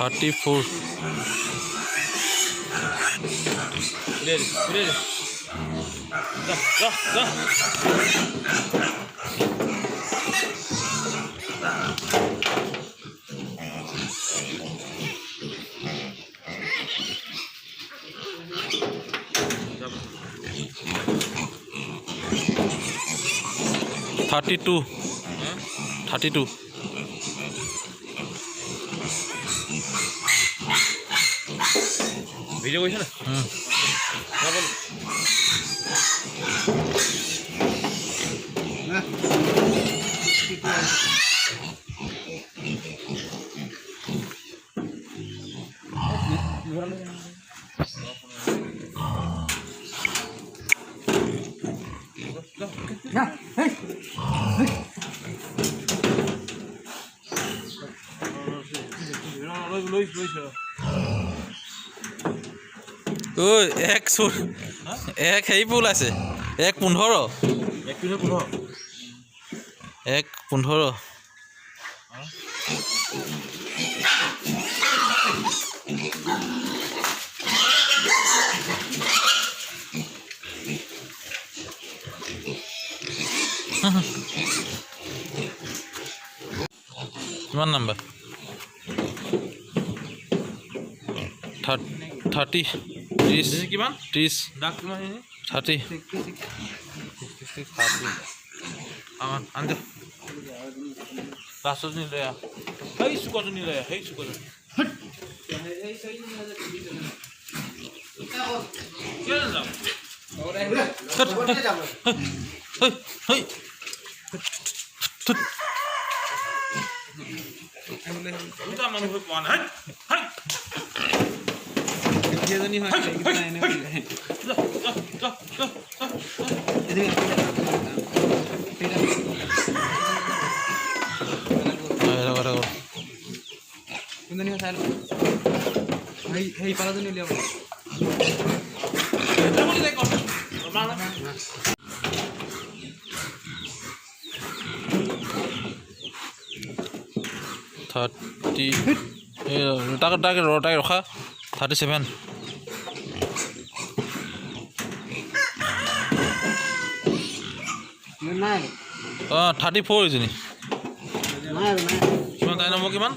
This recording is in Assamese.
34 32 32 ভিডিও কৰিছ না ঐ এক চোৰ এক হেৰি পুল আছে 1:15 1:15 কিমান নাম্বাৰ 30 30 কিমান 30 ডাক কিমান 30 আনজা পাঁচশ নি লৈ আহ সেই চুকজনী লৈ আহ সেই চুকজনী মানুহ পোৱা নাই তাকে ৰখা 37 34 এজনী কিমান তাই নম্বৰ কিমান